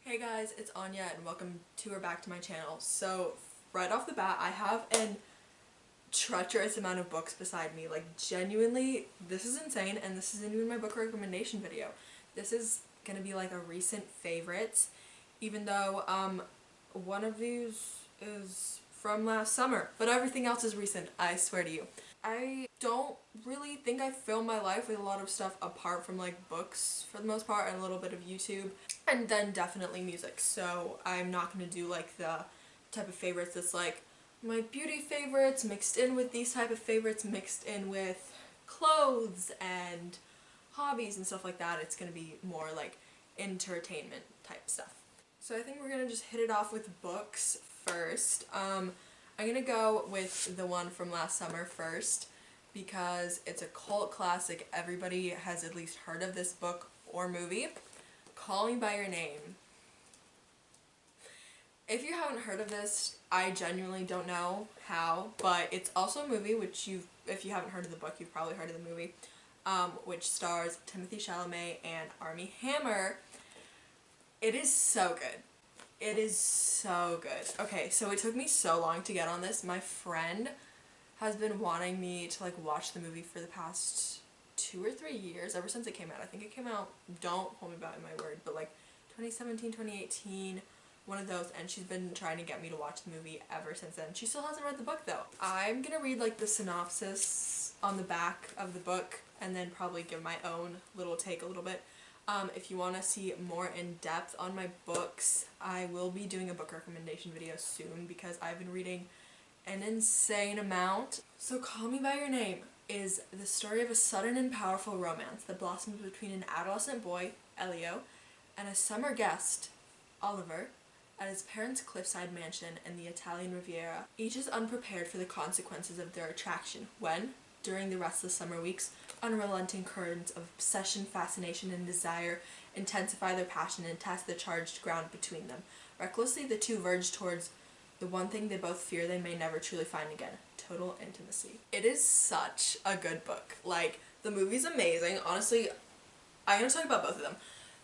Hey guys, it's Anya and welcome to or back to my channel. So right off the bat, I have an treacherous amount of books beside me. Like genuinely, this is insane, and this isn't even my book recommendation video. This is gonna be like a recent favorites, even though one of these is from last summer, but everything else is recent, I swear to you. I don't really think I film my life with a lot of stuff apart from like books for the most part and a little bit of YouTube and then definitely music, so I'm not gonna do like the type of favorites that's like my beauty favorites mixed in with these type of favorites mixed in with clothes and hobbies and stuff like that. It's gonna be more like entertainment type stuff. So I think we're gonna just hit it off with books first. I'm gonna go with the one from last summer first because it's a cult classic. Everybody has at least heard of this book or movie. Call Me By Your Name. If you haven't heard of this, I genuinely don't know how, but it's also a movie which if you haven't heard of the book, you've probably heard of the movie, which stars Timothée Chalamet and Armie Hammer. It is so good. It is so good. Okay, so it took me so long to get on this. My friend has been wanting me to like watch the movie for the past 2 or 3 years, ever since it came out. I think it came out, don't hold me by my word, but like 2017, 2018, one of those, and she's been trying to get me to watch the movie ever since then. She still hasn't read the book though. I'm gonna read like the synopsis on the back of the book and then probably give my own little take a little bit. If you want to see more in depth on my books, I will be doing a book recommendation video soon because I've been reading an insane amount. So Call Me By Your Name is the story of a sudden and powerful romance that blossoms between an adolescent boy, Elio, and a summer guest, Oliver, at his parents' cliffside mansion in the Italian Riviera. Each is unprepared for the consequences of their attraction when, during the restless summer weeks, unrelenting currents of obsession, fascination, and desire intensify their passion and test the charged ground between them. Recklessly, the two verge towards the one thing they both fear they may never truly find again: total intimacy. It is such a good book. Like, the movie's amazing. Honestly, I'm gonna talk about both of them.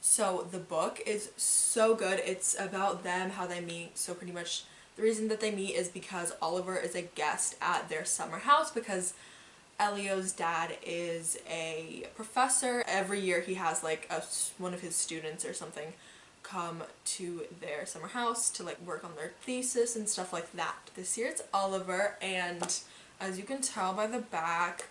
So the book is so good. It's about them, how they meet. So pretty much the reason that they meet is because Oliver is a guest at their summer house because Elio's dad is a professor. Every year he has like one of his students or something come to their summer house to like work on their thesis and stuff like that. This year it's Oliver, and as you can tell by the back,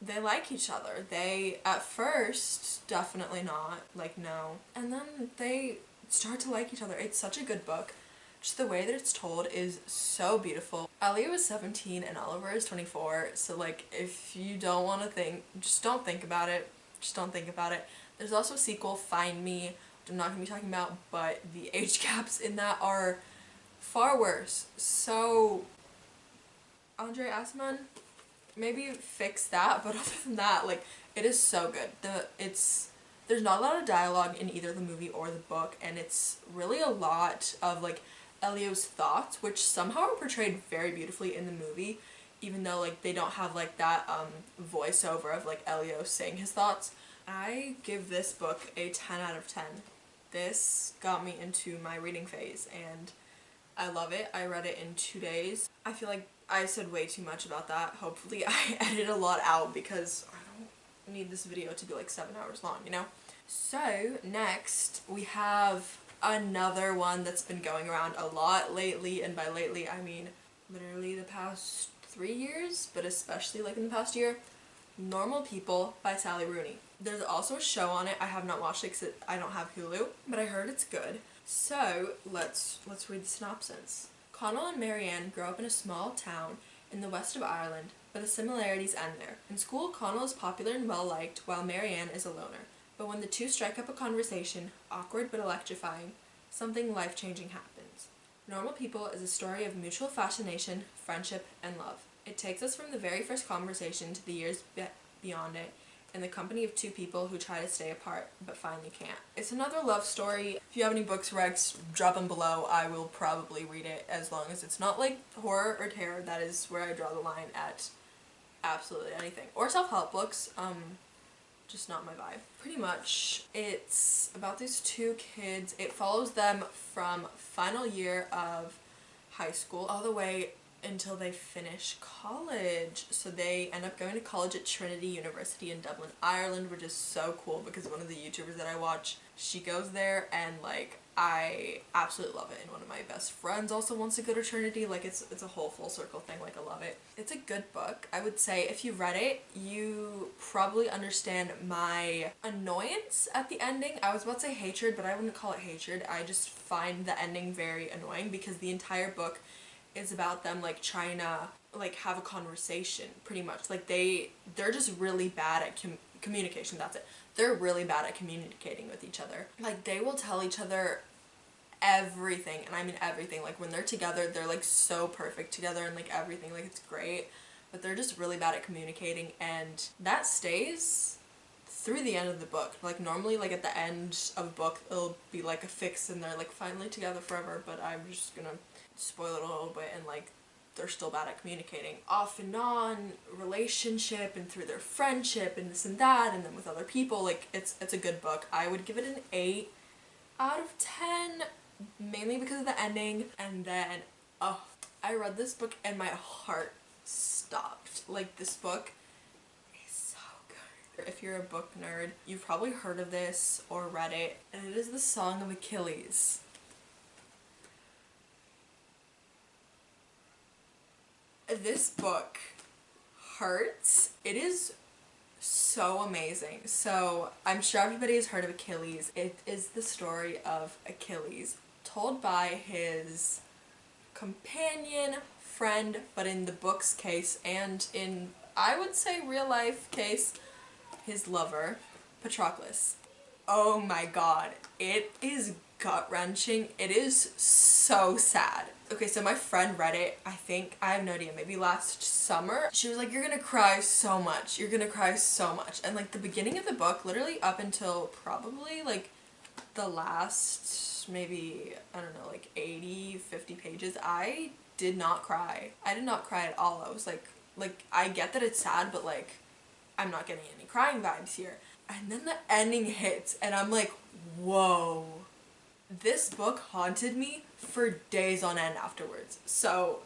they like each other. They, at first, definitely not, like no, and then they start to like each other. It's such a good book. Just the way that it's told is so beautiful. Elio is 17 and Oliver is 24, so like if you don't want to think, just don't think about it. Just don't think about it. There's also a sequel, Find Me, which I'm not going to be talking about, but the age gaps in that are far worse. So, Andre Asman, maybe fix that, but other than that, like, it is so good. There's not a lot of dialogue in either the movie or the book, and it's really a lot of like Elio's thoughts, which somehow are portrayed very beautifully in the movie, even though like they don't have like that voiceover of like Elio saying his thoughts. I give this book a 10 out of 10. This got me into my reading phase and I love it. I read it in 2 days. I feel like I said way too much about that. Hopefully I edited a lot out because I don't need this video to be like 7 hours long, you know? So next we have another one that's been going around a lot lately, and by lately I mean literally the past 3 years, but especially like in the past year. Normal People by Sally Rooney. There's also a show on it. I have not watched it because I don't have Hulu, but I heard it's good. So let's read the synopsis. Connell and Marianne grow up in a small town in the west of Ireland, but the similarities end there. In school, Connell is popular and well-liked, while Marianne is a loner. But when the two strike up a conversation, awkward but electrifying, something life-changing happens. Normal People is a story of mutual fascination, friendship, and love. It takes us from the very first conversation to the years beyond it, in the company of two people who try to stay apart, but finally can't. It's another love story. If you have any books recs, drop them below. I will probably read it, as long as it's not like horror or terror. That is where I draw the line at absolutely anything. Or self-help books. just not my vibe. Pretty much, it's about these two kids. It follows them from final year of high school all the way until they finish college. So they end up going to college at Trinity University in Dublin, Ireland, which is so cool because one of the YouTubers that I watch, she goes there, and like I absolutely love it. And one of my best friends also wants to go to Trinity. Like it's a whole full circle thing. Like I love it. It's a good book. I would say if you read it, you probably understand my annoyance at the ending. I was about to say hatred, but I wouldn't call it hatred. I just find the ending very annoying because the entire book is about them like trying to like have a conversation, pretty much. Like they're just really bad at communication. That's it. They're really bad at communicating with each other. Like they will tell each other everything, and I mean everything. Like when they're together, they're like so perfect together and like everything, like it's great, but they're just really bad at communicating, and that stays through the end of the book. Like normally like at the end of a book it'll be like a fix and they're like finally together forever, but I'm just gonna spoil it a little bit, and like they're still bad at communicating off and on relationship and through their friendship and this and that, and then with other people. Like it's a good book. I would give it an 8 out of 10, mainly because of the ending. And then I read this book and my heart stopped. Like this book is so good. If you're a book nerd, you've probably heard of this or read it, and it is the Song of Achilles. This book hurts. It is so amazing. So I'm sure everybody has heard of Achilles. It is the story of Achilles told by his companion, friend, but in the book's case and in, I would say, real life case, his lover, Patroclus. Oh my god, it is gut-wrenching. It is so sad. Okay, so my friend read it, I think, I have no idea, maybe last summer. She was like, you're gonna cry so much. You're gonna cry so much. And like the beginning of the book, literally up until probably like the last maybe, I don't know, like 80, 50 pages, I did not cry. I did not cry at all. I was like I get that it's sad, but like I'm not getting any crying vibes here. And then the ending hits and I'm like, whoa. This book haunted me for days on end afterwards. So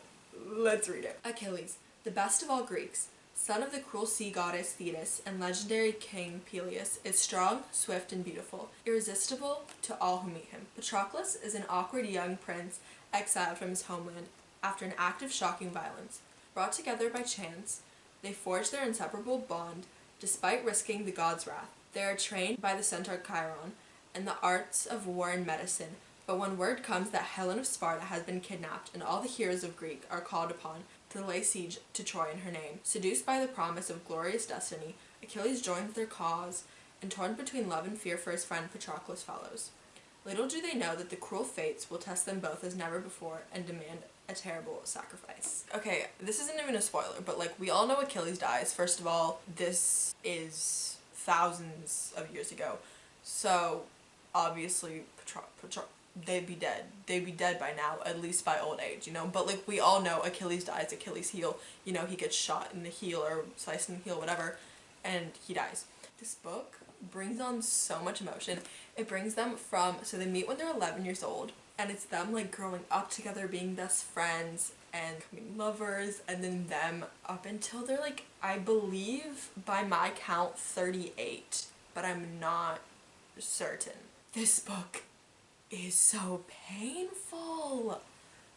let's read it. Achilles, the best of all Greeks, son of the cruel sea goddess Thetis and legendary king Peleus, is strong, swift, and beautiful, irresistible to all who meet him. Patroclus is an awkward young prince exiled from his homeland after an act of shocking violence. Brought together by chance, they forge their inseparable bond despite risking the god's wrath. They are trained by the centaur Chiron and the arts of war and medicine, but when word comes that Helen of Sparta has been kidnapped and all the heroes of Greece are called upon to lay siege to Troy in her name, seduced by the promise of glorious destiny, Achilles joins their cause, and torn between love and fear for his friend, Patroclus follows. Little do they know that the cruel fates will test them both as never before and demand a terrible sacrifice. Okay, this isn't even a spoiler, but like we all know Achilles dies. First of all, this is thousands of years ago, so obviously they'd be dead. They'd be dead by now, at least by old age, you know? But like we all know Achilles dies, Achilles heel, you know, he gets shot in the heel or sliced in the heel, whatever, and he dies. This book brings on so much emotion. It brings them from, so they meet when they're 11 years old, and it's them like growing up together, being best friends and becoming lovers, and then them up until they're like, I believe by my count 38, but I'm not certain. This book is so painful.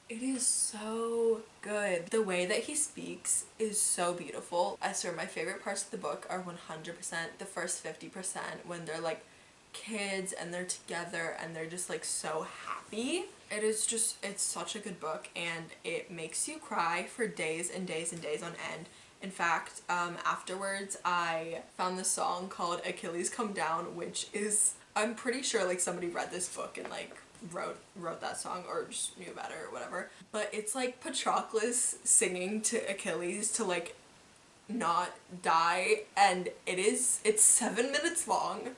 It is so good. The way that he speaks is so beautiful. I swear my favorite parts of the book are 100% the first 50% when they're like kids and they're together and they're just like so happy. It is just, it's such a good book, and it makes you cry for days and days and days on end. In fact, afterwards I found this song called Achilles Come Down, which is, I'm pretty sure like somebody read this book and like wrote that song or just knew about it or whatever. But it's like Patroclus singing to Achilles to like not die, and it's 7 minutes long,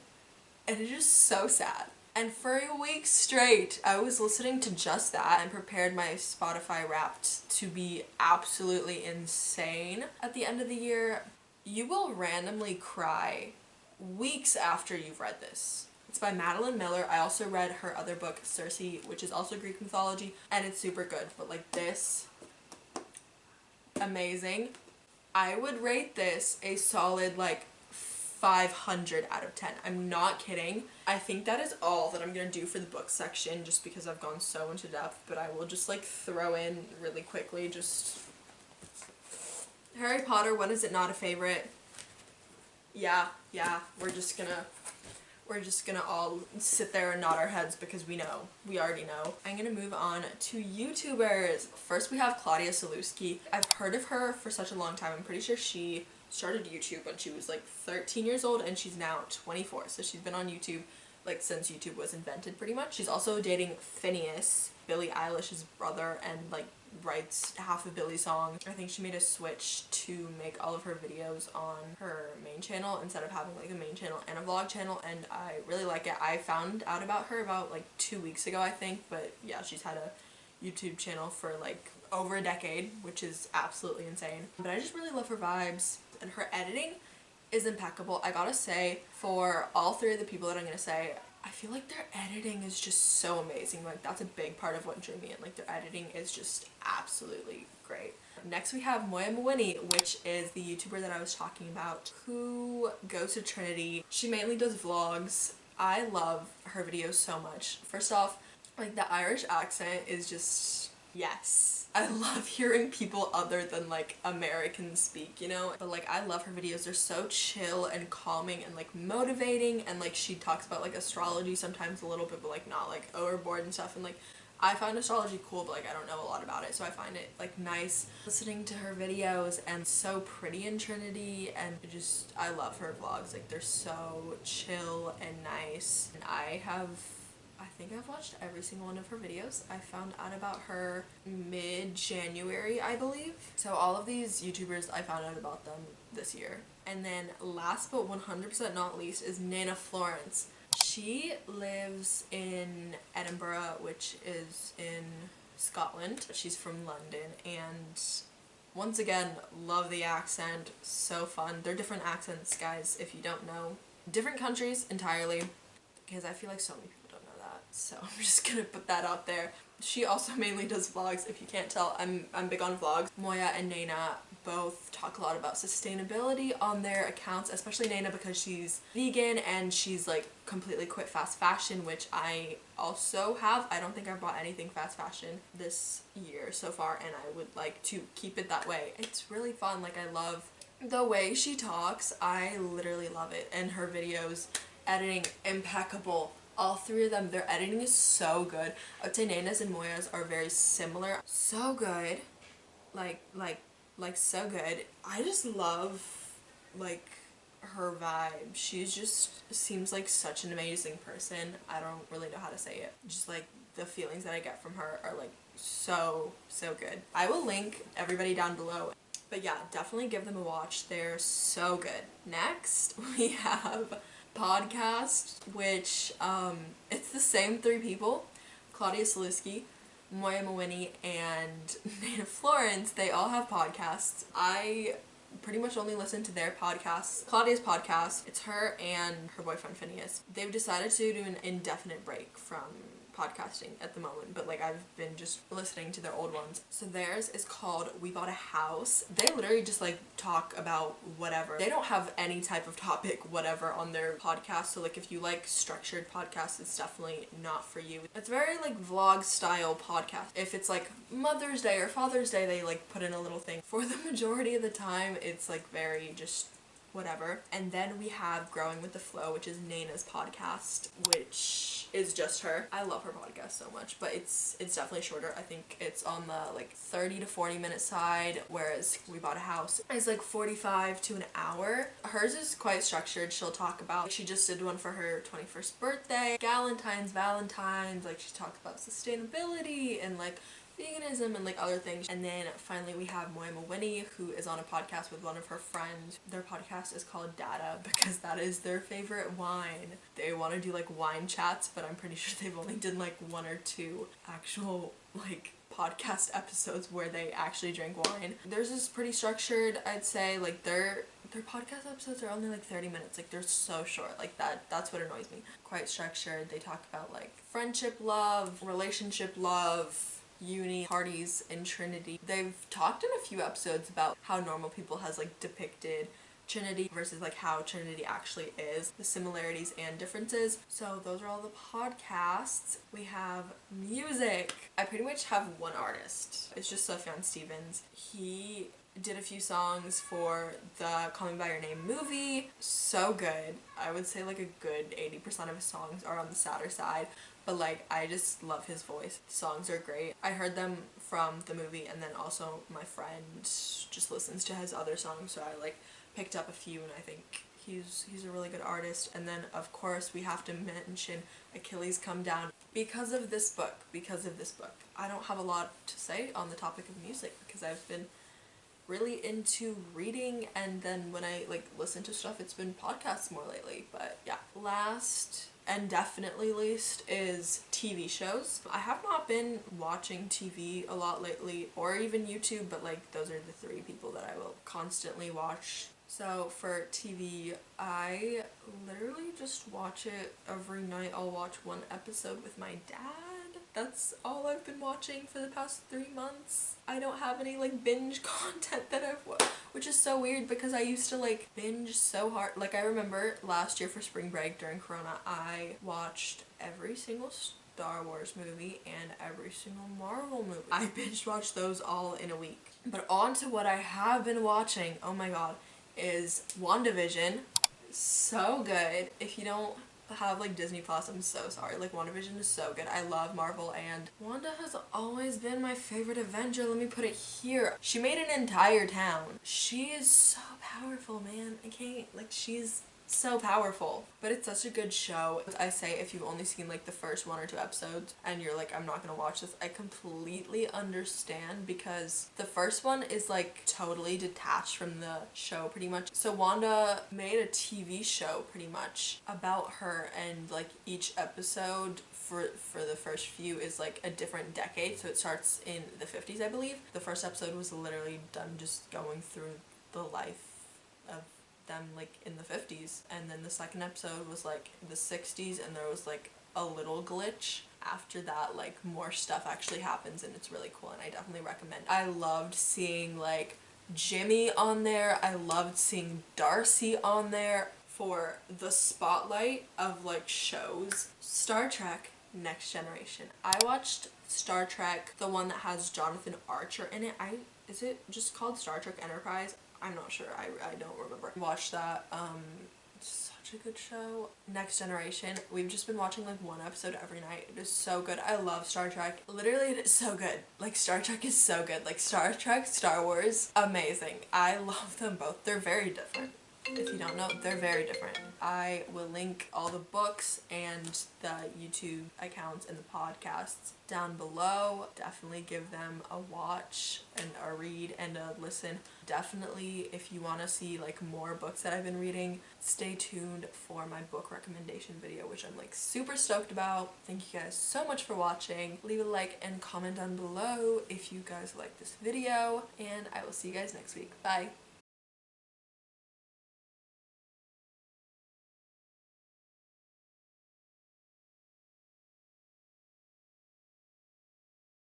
and it is so sad. And for a week straight, I was listening to just that and prepared my Spotify Wrapped to be absolutely insane. At the end of the year, you will randomly cry weeks after you've read this. It's by Madeline Miller. I also read her other book, Circe, which is also Greek mythology, and it's super good. But like this, amazing. I would rate this a solid like 500 out of 10. I'm not kidding. I think that is all that I'm gonna do for the book section just because I've gone so into depth, but I will just like throw in really quickly just Harry Potter, when is it not a favorite? Yeah, we're just gonna all sit there and nod our heads because we already know. I'm gonna move on to YouTubers. First we have Claudia Sulewski. I've heard of her for such a long time. I'm pretty sure she started YouTube when she was like 13 years old and she's now 24. So she's been on YouTube like since YouTube was invented pretty much. She's also dating Phineas, Billie Eilish's brother, and like writes half of Billie's songs. I think she made a switch to make all of her videos on her main channel instead of having like a main channel and a vlog channel, and I really like it. I found out about her about like 2 weeks ago I think, but yeah, she's had a YouTube channel for like over a decade, which is absolutely insane. But I just really love her vibes, and her editing is impeccable. I gotta say, for all three of the people that I'm gonna say, I feel like their editing is just so amazing. Like that's a big part of what drew me in. Like their editing is just absolutely great. Next we have Moya Mwini, which is the YouTuber that I was talking about who goes to Trinity. She mainly does vlogs. I love her videos so much. First off, like the Irish accent is just, yes. I love hearing people other than like Americans speak, you know? But like I love her videos. They're so chill and calming and like motivating, and like she talks about like astrology sometimes a little bit, but like not like overboard and stuff. And like I find astrology cool, but like I don't know a lot about it, so I find it like nice listening to her videos, and so pretty in Trinity, and I love her vlogs. Like they're so chill and nice, and I think I've watched every single one of her videos. I found out about her mid-January, I believe. So all of these YouTubers, I found out about them this year. And then last but 100% not least is Nana Florence. She lives in Edinburgh, which is in Scotland. She's from London, and once again, love the accent. So fun. They're different accents, guys, if you don't know. Different countries entirely, because I feel like so many people don't know that, so I'm just gonna put that out there. She also mainly does vlogs. If you can't tell, I'm big on vlogs. Moya and Nana both talk a lot about sustainability on their accounts, especially Nana because she's vegan and she's like completely quit fast fashion, which I also have. I don't think I've bought anything fast fashion this year so far, and I would like to keep it that way. It's really fun. Like I love the way she talks. I literally love it. And her videos, editing impeccable. All three of them, their editing is so good. I would say Nana's and Moya's are very similar. So good. Like so good. I just love like her vibe. She just seems like such an amazing person. I don't really know how to say it. Just like the feelings that I get from her are like so good. I will link everybody down below. But yeah, definitely give them a watch. They're so good. Next, we have Podcast, which it's the same three people, Claudia Sulewski, Moya Mwini, and Nana Florence. They all have podcasts. I pretty much only listen to their podcasts. Claudia's podcast, it's her and her boyfriend Phineas. They've decided to do an indefinite break from podcasting at the moment, but like I've been just listening to their old ones. So theirs is called We Bought a House. They literally just like talk about whatever. They don't have any type of topic whatever on their podcast, so like if you like structured podcasts, it's definitely not for you. It's very like vlog style podcast. If it's like Mother's Day or Father's Day, they like put in a little thing. For the majority of the time, it's like very just whatever. And then we have Growing with the Flow, which is Nana's podcast, which is just her. I love her podcast so much, but it's definitely shorter. I think it's on the like 30 to 40 minute side, whereas We Bought a House is like 45 to an hour. Hers is quite structured. She'll talk about, she just did one for her 21st birthday, Valentine's, like she talked about sustainability and like veganism and like other things. And then finally we have Moya Mwini, who is on a podcast with one of her friends. Their podcast is called Data because that is their favorite wine. They want to do like wine chats, but I'm pretty sure they've only done like 1 or 2 actual like podcast episodes where they actually drink wine. Theirs is pretty structured, I'd say. Like their their podcast episodes are only like 30 minutes. Like, they're so short. Like, that's what annoys me. Quite structured. They talk about like friendship, love, relationship, love, uni, parties, and Trinity. They've talked in a few episodes about how normal people has like depicted Trinity versus like how Trinity actually is, the similarities and differences. So those are all the podcasts. We have music. I pretty much have one artist. It's just Sufjan Stevens. He did a few songs for the Call Me By Your Name movie. So good. I would say like a good 80% of his songs are on the sadder side, but like I just love his voice. The songs are great. I heard them from the movie, and then also my friend just listens to his other songs, so I like picked up a few, and I think he's a really good artist. And then of course we have to mention Achilles Come Down because of this book. I don't have a lot to say on the topic of music because I've been really into reading, and then when I like listen to stuff, it's been podcasts more lately. But yeah, last and definitely least is TV shows. I have not been watching TV a lot lately, or even YouTube, but like those are the three people that I will constantly watch. So for TV, I literally just watch it every night. I'll watch one episode with my dad. That's all I've been watching for the past 3 months. I don't have any like binge content that I've watched, which is so weird because I used to like binge so hard. Like I remember last year for spring break during Corona, I watched every single Star Wars movie and every single Marvel movie. I binge watched those all in a week. But on to what I have been watching, oh my god, is WandaVision. So good. If you don't have like Disney Plus, I'm so sorry. Like WandaVision is so good. I love Marvel, and Wanda has always been my favorite Avenger. Let me put it here. She made an entire town. She is so powerful, man. I can't, like, she's so powerful. But it's such a good show. I say if you've only seen like the first 1 or 2 episodes and you're like, I'm not gonna watch this, I completely understand, because the first one is like totally detached from the show pretty much. So Wanda made a TV show pretty much about her, and like each episode for the first few is like a different decade. So it starts in the 50s, I believe. The first episode was literally done just going through the life of them like in the 50s, and then the second episode was like the 60s, and there was like a little glitch. After that, like more stuff actually happens, and it's really cool, and I definitely recommend. I loved seeing like Jimmy on there. I loved seeing Darcy on there for the spotlight of like shows. Star Trek Next Generation. I watched Star Trek, the one that has Jonathan Archer in it. Is it just called Star Trek Enterprise? I'm not sure. I don't remember. Watched that. Such a good show. Next Generation. We've just been watching like one episode every night. It is so good. I love Star Trek. Literally, it is so good. Like, Star Trek is so good. Like, Star Trek, Star Wars, amazing. I love them both. They're very different. If you don't know, they're very different. I will link all the books and the YouTube accounts and the podcasts down below. Definitely give them a watch and a read and a listen. Definitely, if you want to see like more books that I've been reading, stay tuned for my book recommendation video, which I'm like super stoked about. Thank you guys so much for watching. Leave a like and comment down below if you guys like this video, and I will see you guys next week. Bye!